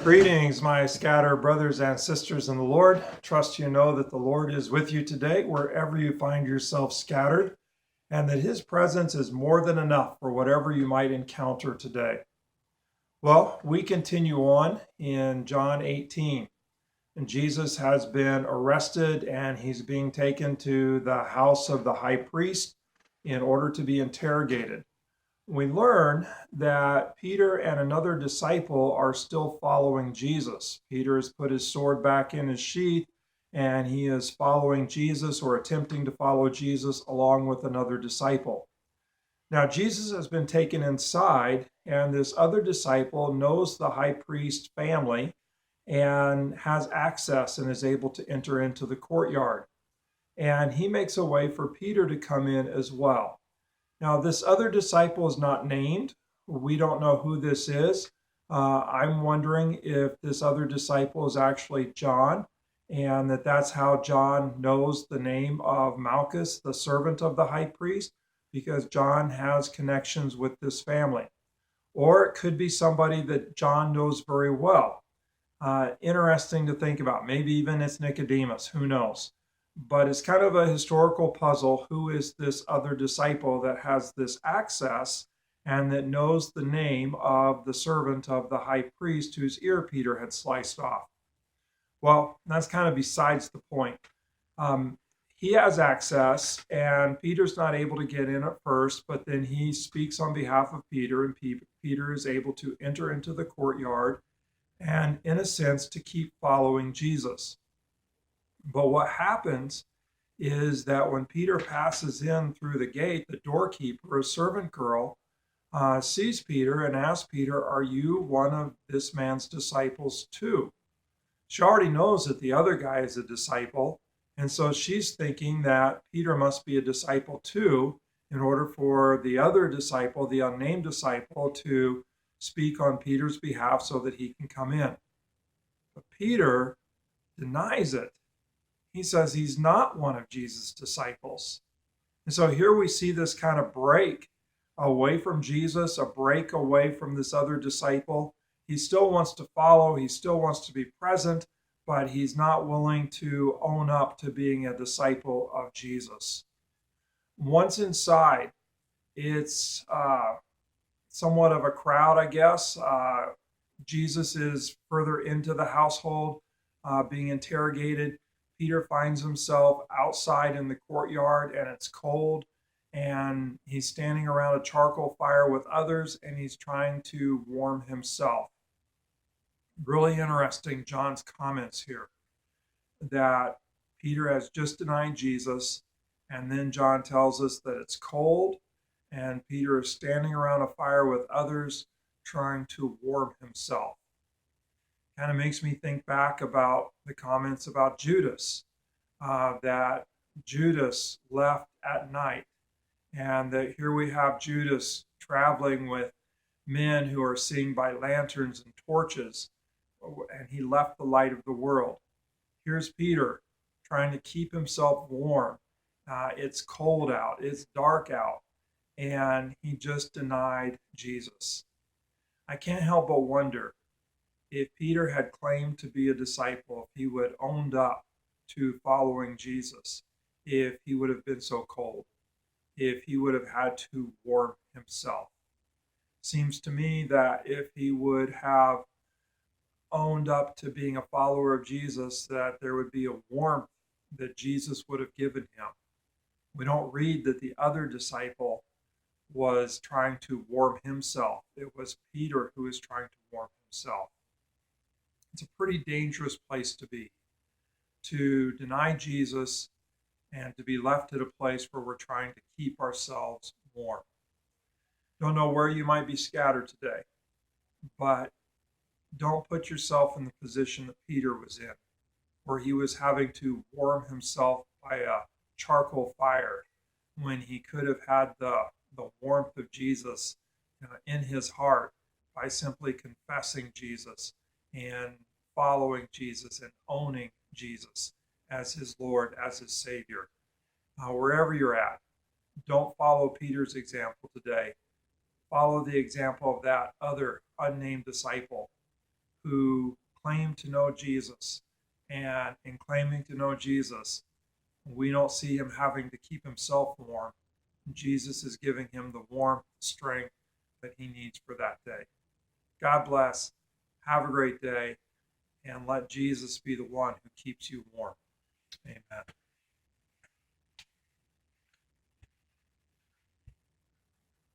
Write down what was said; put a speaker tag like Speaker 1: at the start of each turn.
Speaker 1: Greetings, my scattered brothers and sisters in the Lord. Trust you know that the Lord is with you today, wherever you find yourself scattered, and that his presence is more than enough for whatever you might encounter today. Well, we continue on in John 18, and Jesus has been arrested and he's being taken to the house of the high priest in order to be interrogated. We learn that Peter and another disciple are still following Jesus. Peter has put his sword back in his sheath and he is following Jesus, or attempting to follow Jesus, along with another disciple. Now, Jesus has been taken inside, and this other disciple knows the high priest family and has access and is able to enter into the courtyard. And he makes a way for Peter to come in as well. Now, this other disciple is not named. We don't know who this is. I'm wondering if this other disciple is actually John, and that's how John knows the name of Malchus, the servant of the high priest, because John has connections with this family. Or it could be somebody that John knows very well. Interesting to think about. Maybe even it's Nicodemus. Who knows? But it's kind of a historical puzzle. Who is this other disciple that has this access and that knows the name of the servant of the high priest whose ear Peter had sliced off? Well, that's kind of besides the point. He has access, and Peter's not able to get in at first, but then he speaks on behalf of Peter, and Peter is able to enter into the courtyard and, in a sense, to keep following Jesus. But what happens is that when Peter passes in through the gate, the doorkeeper, a servant girl, sees Peter and asks Peter, "Are you one of this man's disciples too?" She already knows that the other guy is a disciple, and so she's thinking that Peter must be a disciple too, in order for the other disciple, the unnamed disciple, to speak on Peter's behalf so that he can come in. But Peter denies it. He says he's not one of Jesus' disciples. And so here we see this kind of break away from Jesus, a break away from this other disciple. He still wants to follow, he still wants to be present, but he's not willing to own up to being a disciple of Jesus. Once inside, it's somewhat of a crowd, I guess. Jesus is further into the household, being interrogated. Peter finds himself outside in the courtyard, and it's cold, and he's standing around a charcoal fire with others, and he's trying to warm himself. Really interesting, John's comments here, that Peter has just denied Jesus, and then John tells us that it's cold, and Peter is standing around a fire with others trying to warm himself. Kind of makes me think back about the comments about Judas, that Judas left at night, and that here we have Judas traveling with men who are seeing by lanterns and torches, and he left the light of the world. Here's Peter trying to keep himself warm. It's cold out, it's dark out, and he just denied Jesus. I can't help but wonder, if Peter had claimed to be a disciple, if he would have owned up to following Jesus, if he would have been so cold, if he would have had to warm himself. Seems to me that if he would have owned up to being a follower of Jesus, that there would be a warmth that Jesus would have given him. We don't read that the other disciple was trying to warm himself. It was Peter who was trying to warm himself. It's a pretty dangerous place to be, to deny Jesus and to be left at a place where we're trying to keep ourselves warm. Don't know where you might be scattered today, but don't put yourself in the position that Peter was in, where he was having to warm himself by a charcoal fire when he could have had the warmth of Jesus in his heart by simply confessing Jesus and following Jesus and owning Jesus as his Lord, as his Savior. Wherever you're at, don't follow Peter's example today. Follow the example of that other unnamed disciple who claim to know Jesus. And in claiming to know Jesus, we don't see him having to keep himself warm. Jesus is giving him the warmth, strength that he needs for that day. God bless. Have a great day. And let Jesus be the one who keeps you warm. Amen.